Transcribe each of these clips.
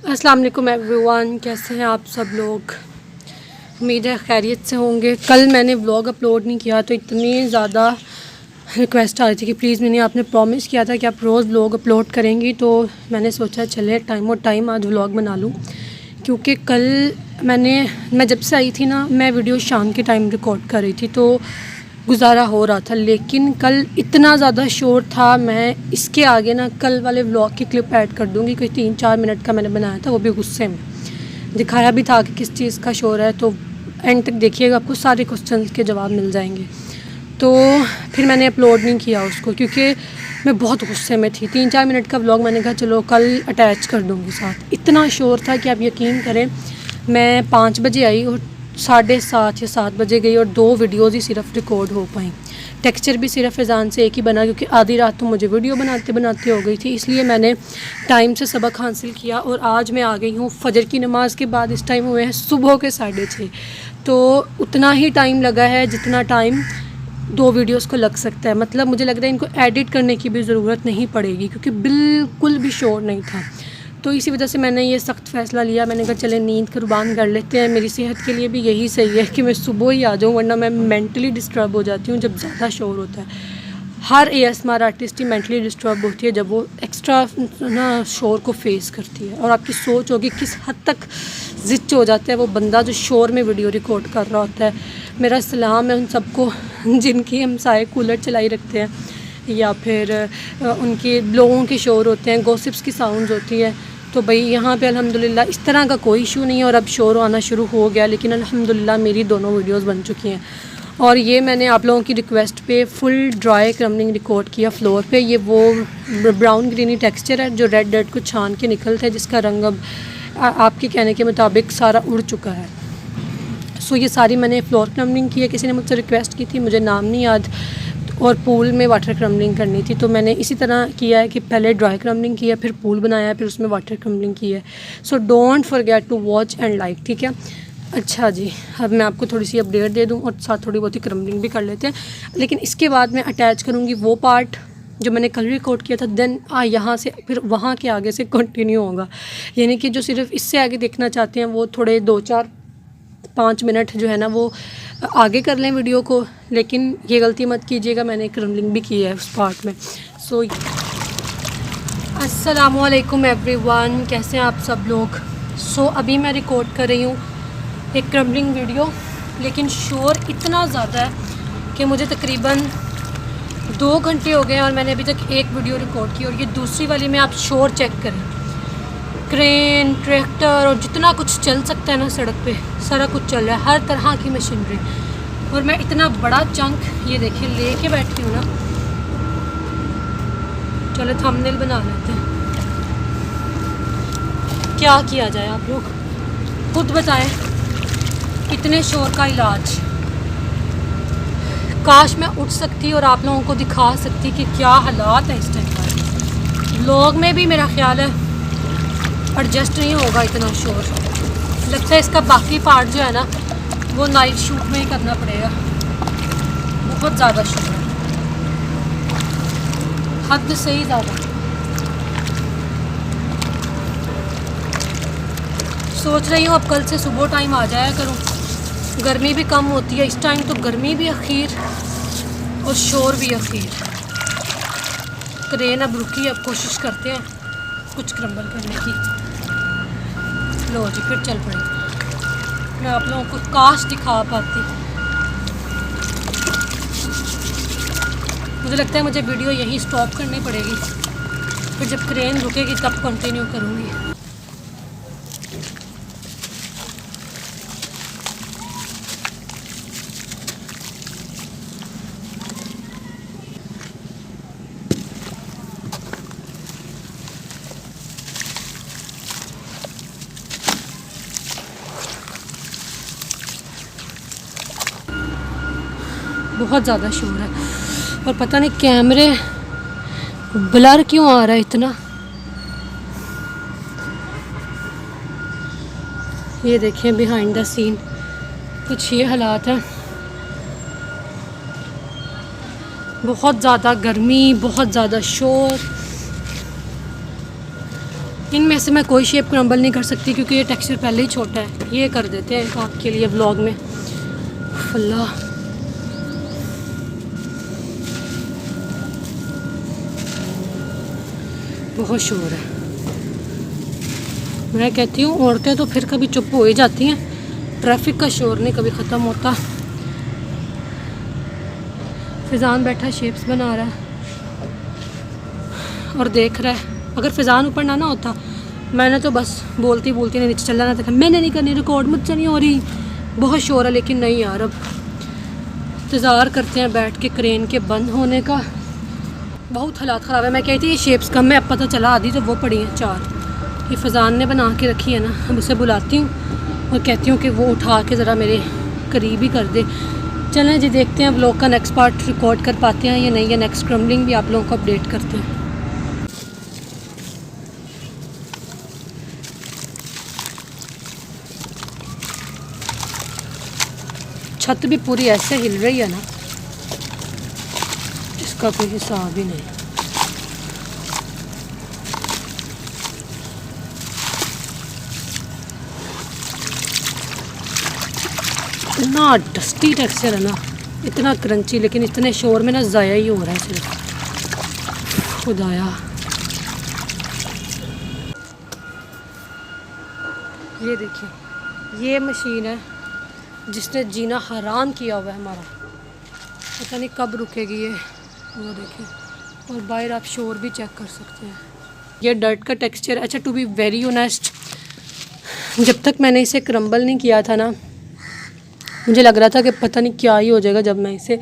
अस्सलाम वालेकुम एवरीवन, कैसे हैं आप सब लोग। उम्मीद है खैरियत से होंगे। कल मैंने व्लॉग अपलोड नहीं किया तो इतनी ज़्यादा रिक्वेस्ट आ रही थी कि प्लीज़, मैंने आपने प्रॉमिस किया था कि आप रोज़ व्लॉग अपलोड करेंगी, तो मैंने सोचा चले टाइम आज व्लॉग बना लूँ। क्योंकि कल मैं जब से आई थी ना, मैं वीडियो शाम के टाइम रिकॉर्ड कर रही थी तो गुजारा हो रहा था, लेकिन कल इतना ज़्यादा शोर था। मैं इसके आगे ना कल वाले व्लॉग की क्लिप ऐड कर दूँगी, कोई 3-4 मिनट का मैंने बनाया था, वो भी गुस्से में दिखाया भी था कि किस चीज़ का शोर है। तो एंड तक देखिएगा, आपको सारे क्वेश्चन के जवाब मिल जाएंगे। तो फिर मैंने अपलोड नहीं किया उसको क्योंकि मैं बहुत गुस्से में थी। 3-4 मिनट का व्लॉग मैंने कहा चलो कल अटैच कर दूँगी साथ। इतना शोर था कि आप यकीन करें, मैं 5 बजे आई और 7:30 या 7 बजे गई और 2 वीडियोज़ ही सिर्फ रिकॉर्ड हो पाई। टेक्सचर भी सिर्फ अज़ान से एक ही बना क्योंकि आधी रात तो मुझे वीडियो बनाते बनाते हो गई थी, इसलिए मैंने टाइम से सबक हासिल किया। और आज मैं आ गई हूँ फजर की नमाज़ के बाद। इस टाइम हुए हैं सुबह के 6:30, तो उतना ही टाइम लगा है जितना टाइम 2 वीडियोस को लग सकता है। मतलब मुझे लग रहा है इनको एडिट करने की भी ज़रूरत नहीं पड़ेगी क्योंकि बिल्कुल भी शोर नहीं था। तो इसी वजह से मैंने ये सख्त फ़ैसला लिया। मैंने कहा चले नींद कुर्बान कर लेते हैं, मेरी सेहत के लिए भी यही सही है कि मैं सुबह ही आ जाऊँ, वरना मैं मेंटली डिस्टर्ब हो जाती हूँ जब ज़्यादा शोर होता है। हर ASMR आर्टिस्ट ही मेंटली डिस्टर्ब होती है जब वो एक्स्ट्रा ना शोर को फेस करती है। और आपकी सोच होगी किस हद तक ज़िच हो जाता है वो बंदा जो शोर में वीडियो रिकॉर्ड कर रहा होता है। मेरा सलाम है उन सबको जिनकी हमसाए कूलर चलाई रखते हैं या फिर उनके लोगों के शोर होते हैं, गॉसिप्स की साउंड्स होती है। तो भाई यहाँ पे अल्हम्दुलिल्लाह इस तरह का कोई इशू नहीं है और अब शोर आना शुरू हो गया, लेकिन अल्हम्दुलिल्लाह मेरी दोनों वीडियोस बन चुकी हैं। और ये मैंने आप लोगों की रिक्वेस्ट पे फुल ड्राई क्रम्बलिंग रिकॉर्ड किया फ्लोर पे। ये वो ब्राउन ग्रीनी टेक्सचर है जो रेड रेड को छान के निकलता है, जिसका रंग अब आपके कहने के मुताबिक सारा उड़ चुका है। सो ये सारी मैंने फ्लोर क्रम्बलिंग की है। किसी ने मुझसे रिक्वेस्ट की थी, मुझे नाम नहीं याद, और पूल में वाटर क्रम्बलिंग करनी थी, तो मैंने इसी तरह किया है कि पहले ड्राई क्रम्बलिंग किया, फिर पूल बनाया, फिर उसमें वाटर क्रम्बलिंग की है। So don't forget to watch and like, ठीक है। अच्छा जी, अब मैं आपको थोड़ी सी अपडेट दे दूं और साथ थोड़ी बहुत ही क्रम्बलिंग भी कर लेते हैं, लेकिन इसके बाद मैं अटैच करूँगी वो पार्ट जो मैंने कल रिकॉर्ड किया था। देन यहाँ से फिर वहाँ के आगे से कंटिन्यू होगा, यानी कि जो सिर्फ इससे आगे देखना चाहते हैं वो थोड़े 2-4-5 मिनट जो है ना वो आगे कर लें वीडियो को, लेकिन ये गलती मत कीजिएगा, मैंने क्रम्बलिंग भी की है उस पार्ट में। सो अस्सलामुअलैकुम एवरीवन, कैसे हैं आप सब लोग। सो अभी मैं रिकॉर्ड कर रही हूँ एक क्रम्बलिंग वीडियो, लेकिन शोर इतना ज़्यादा है कि मुझे तकरीबन 2 घंटे हो गए और मैंने अभी तक एक वीडियो रिकॉर्ड की। और ये दूसरी वाली में आप शोर चेक करें, क्रेन, ट्रैक्टर और जितना कुछ चल सकता है ना सड़क पे सारा कुछ चल रहा है, हर तरह की मशीनरी। और मैं इतना बड़ा चंक ये देखिए लेके बैठी हूँ ना। चलो थंबनेल बना लेते हैं, क्या किया जाए आप लोग खुद बताएं। इतने शोर का इलाज, काश मैं उठ सकती और आप लोगों को दिखा सकती कि क्या हालात है इस टाइम पर। व्लॉग में भी मेरा ख्याल है एडजस्ट नहीं होगा इतना शोर। लगता है इसका बाकी पार्ट जो है ना वो नाइट शूट में ही करना पड़ेगा, बहुत ज़्यादा शोर है, हद से ही ज़्यादा। सोच रही हूँ अब कल से सुबह टाइम आ जाया करूँ, गर्मी भी कम होती है। इस टाइम तो गर्मी भी अखीर और शोर भी अखीर। क्रेन अब रुकी, अब कोशिश करते हैं कुछ क्रम्बल करने की। लो जी, फिर चल पड़े। मैं आप लोगों को काश दिखा पाती। मुझे लगता है मुझे वीडियो यहीं स्टॉप करनी पड़ेगी, फिर जब क्रेन रुकेगी तब कंटिन्यू करूँगी। बहुत ज़्यादा शोर है और पता नहीं कैमरे ब्लर क्यों आ रहा है इतना। ये देखें बिहाइंड द सीन कुछ ये हालात है। बहुत ज़्यादा गर्मी, बहुत ज़्यादा शोर। इनमें से मैं कोई शेप क्रम्बल नहीं कर सकती क्योंकि ये टेक्सचर पहले ही छोटा है। ये कर देते हैं आपके लिए व्लॉग में। अल्लाह, बहुत शोर है। मैं कहती हूँ औरतें तो फिर कभी चुप हो ही जाती हैं, ट्रैफिक का शोर नहीं कभी ख़त्म होता। फिजान बैठा शेप्स बना रहा है और देख रहा है। अगर फिजान ऊपर ना होता, मैंने तो बस बोलती बोलती नहीं नीचे चला ना था। मैंने नहीं करनी रिकॉर्ड, मुझसे नहीं हो रही, बहुत शोर है। लेकिन नहीं यार, अब इंतज़ार करते हैं बैठ के क्रेन के बंद होने का। बहुत हालात ख़राब है। मैं कहती ये शेप्स कम है, अब पता चला आधी तो वो पड़ी हैं 4। ये फजान ने बना के रखी है ना। अब उसे बुलाती हूँ और कहती हूँ कि वो उठा के ज़रा मेरे करीब ही कर दे। चलें जी, देखते हैं व्लॉग का नेक्स्ट पार्ट रिकॉर्ड कर पाते हैं या नहीं, या नेक्स्ट क्रम्बलिंग भी आप लोगों को अपडेट करते हैं। छत भी पूरी ऐसे हिल रही है ना, जिसका कोई हिसाब ही नहीं। इतना डस्टी टेक्सचर है ना, इतना क्रंची, लेकिन इतने शोर में ना ज़ाया ही हो रहा है सिर्फ। खुदाया, ये देखिए, ये मशीन है जिसने जीना हराम किया हुआ है हमारा। पता नहीं कब रुकेगी ये। वो देखिए, और बाहर आप शोर भी चेक कर सकते हैं। ये डर्ट का टेक्सचर। अच्छा, टू बी वेरी ऑनेस्ट, जब तक मैंने इसे क्रम्बल नहीं किया था ना, मुझे लग रहा था कि पता नहीं क्या ही हो जाएगा जब मैं इसे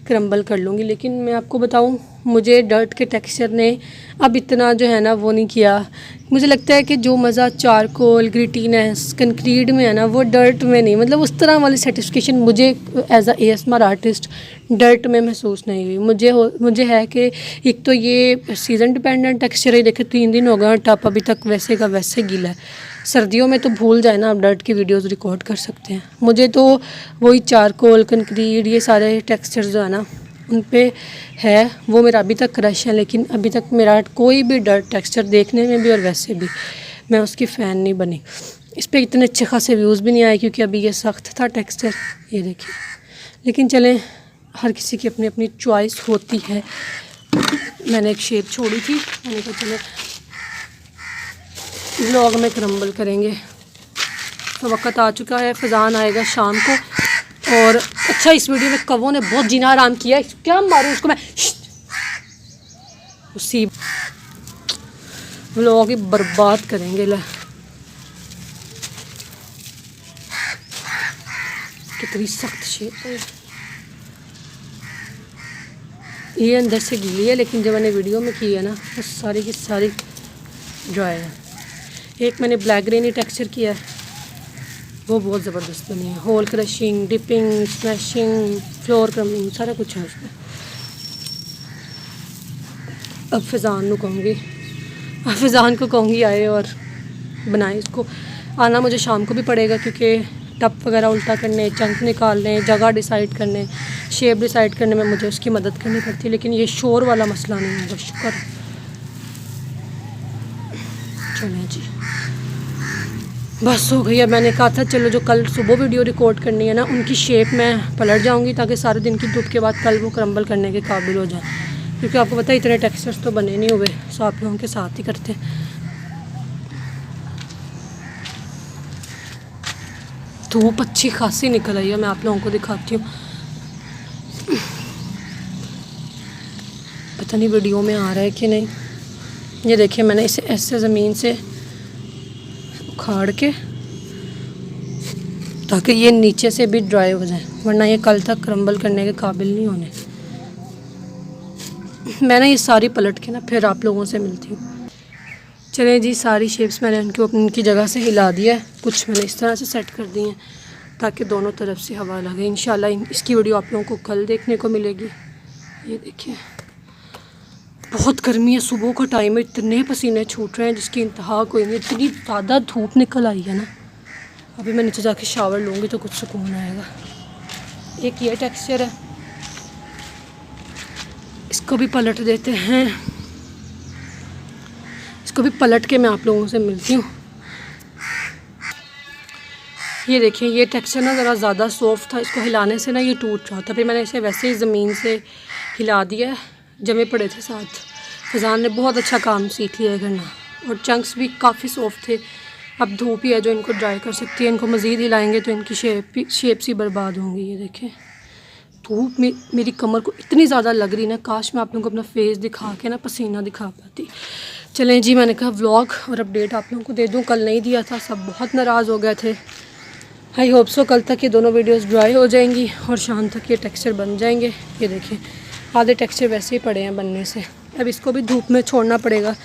क्रम्बल कर लूँगी। लेकिन मैं आपको बताऊँ, मुझे डर्ट के टेक्सचर ने अब इतना जो है ना वो नहीं किया। मुझे लगता है कि जो मज़ा चारकोल, ग्रिटीनेस, कंक्रीट में है ना, वो डर्ट में नहीं। मतलब उस तरह वाली सेटिस्फिकेशन मुझे as a ASMR artist dirt में महसूस नहीं हुई। मुझे है कि एक तो ये सीज़न डिपेंडेंट टेक्सचर है। देखे 3 दिन हो गए टप अभी तक वैसे का वैसे गीला है। सर्दियों में तो भूल जाए ना, आप डर्ट की वीडियोस रिकॉर्ड कर सकते हैं। मुझे तो वही चारकोल, कंक्रीट, ये सारे टेक्सचर जो है ना उन पे है, वो मेरा अभी तक क्रश है। लेकिन अभी तक मेरा कोई भी डर्ट टेक्सचर देखने में भी और वैसे भी मैं उसकी फ़ैन नहीं बनी। इस पर इतने अच्छे खासे व्यूज़ भी नहीं आए क्योंकि अभी ये सख्त था टेक्सचर, ये देखिए। लेकिन चलें, हर किसी की अपनी अपनी चॉइस होती है। मैंने एक शेप छोड़ी थी, मैंने कहा चले व्लॉग में क्रम्बल करेंगे। तो वक्त आ चुका है, फ़जान आएगा शाम को। और अच्छा, इस वीडियो में कवों ने बहुत जीना आराम किया है। क्या मारूं उसको मैं, उसी व्लॉग ही बर्बाद करेंगे। ला, कितनी सख्त शेप है। ये अंदर से गीली है, लेकिन जब मैंने वीडियो में की है ना, वो सारी की सारी ड्राई है। एक मैंने ब्लैक ग्रेनी टेक्सचर किया है, वो बहुत ज़बरदस्त बनी है। Whole crushing, dipping, smashing, floor crumbing, सारा कुछ है उसमें। अब फ़जान को कहूँगी आए और बनाए इसको। आना मुझे शाम को भी पड़ेगा क्योंकि टप वगैरह उल्टा करने, चंक निकालने, जगह डिसाइड करने, शेप डिसाइड करने में मुझे उसकी मदद करनी पड़ती है। लेकिन ये शोर वाला मसला नहीं होगा, शुक्र। चलें जी, बस हो गई है। मैंने कहा था चलो जो कल सुबह वीडियो रिकॉर्ड करनी है ना, उनकी शेप मैं पलट जाऊंगी ताकि सारे दिन की धूप के बाद कल वो क्रम्बल करने के काबिल हो जाए। क्योंकि आपको पता है इतने टेक्सचर्स तो बने नहीं हुए, सो आप लोगों के साथ ही करते। धूप अच्छी खासी निकल आई है, मैं आप लोगों को दिखाती हूँ। पता नहीं वीडियो में आ रहा है कि नहीं। ये देखिए, मैंने इसे ऐसे ज़मीन से उखाड़ के, ताकि ये नीचे से भी ड्राई हो जाए, वरना ये कल तक क्रम्बल करने के काबिल नहीं होने। मैंने ये सारी पलट के ना फिर आप लोगों से मिलती हूँ। चलें जी, सारी शेप्स मैंने उनकी जगह से हिला दिया है। कुछ मैंने इस तरह से सेट कर दी हैं ताकि दोनों तरफ से हवा लगे। इंशाल्लाह इसकी वीडियो आप लोगों को कल देखने को मिलेगी। ये देखिए, बहुत गर्मी है, सुबह का टाइम है, इतने पसीने छूट रहे हैं जिसकी इंतहा कोई नहीं। इतनी ज़्यादा धूप निकल आई है ना। अभी मैं नीचे जाके शावर लूँगी तो कुछ सुकून आएगा। एक ये टेक्सचर है, इसको भी पलट देते हैं। इसको भी पलट के मैं आप लोगों से मिलती हूँ। ये देखिए ये टेक्सचर ना ज़रा ज़्यादा सॉफ्ट था, इसको हिलाने से ना ये टूट रहा था। फिर मैंने इसे वैसे ही ज़मीन से हिला दिया, जमे पड़े थे साथ। फैज़ान ने बहुत अच्छा काम सीख लिया करना, और चंक्स भी काफ़ी सॉफ्ट थे। अब धूप ही है जो इनको ड्राई कर सकती है। इनको मज़ीद हिलाएंगे तो इनकी शेप सी बर्बाद होंगी। ये देखें धूप में मेरी कमर को इतनी ज़्यादा लग रही ना, काश मैं आप लोगों को अपना फेस दिखा के ना पसीना दिखा पाती। चलें जी, मैंने कहा व्लॉग और अपडेट आप लोगों को दे दूँ। कल नहीं दिया था, सब बहुत नाराज़ हो गए थे। आई होप सो कल तक ये दोनों वीडियोस ड्राई हो जाएंगी और शाम तक ये टेक्सचर बन जाएंगे। ये देखें आधे टेक्सचर वैसे ही पड़े हैं बनने से, अब इसको भी धूप में छोड़ना पड़ेगा।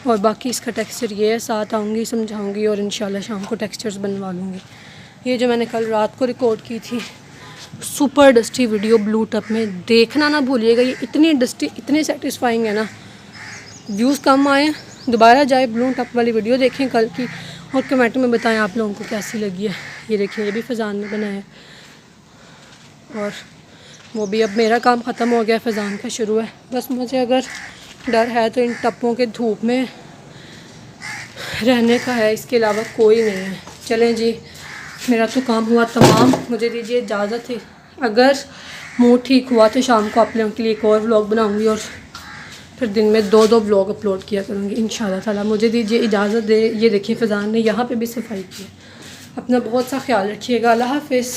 और बाकी इसका टेक्सचर ये है, साथ आऊँगी समझाऊँगी और इंशाल्लाह शाम को टेक्सचर्स बनवा लूँगी। ये जो मैंने कल रात को रिकॉर्ड की थी सुपर डस्टी वीडियो ब्लू टप में, देखना ना भूलिएगा। ये इतनी डस्टी इतनी सेटिस्फाइंग है ना, व्यूज़ कम आए, दोबारा जाए ब्लू टप वाली वीडियो देखें कल की, और कमेंट में बताएं आप लोगों को कैसी लगी है। ये देखिए ये भी फैज़ान ने बनाया है, और वो भी अब मेरा काम ख़त्म हो गया, फैज़ान का शुरू है। बस मुझे अगर डर है तो इन टप्पों के धूप में रहने का है, इसके अलावा कोई नहीं है। चलें जी, मेरा तो काम हुआ तमाम, मुझे दीजिए इजाज़त है। अगर मूड ठीक हुआ तो शाम को आप लोगों के लिए एक और व्लॉग बनाऊँगी, और फिर दिन में 2-2 व्लॉग अपलोड किया करूँगी इंशाल्लाह ताला। मुझे दीजिए इजाज़त दे। ये देखिए फैज़ान ने यहाँ पे भी सफाई की है। अपना बहुत सा ख्याल रखिएगा। अल्लाह हाफ़िज़।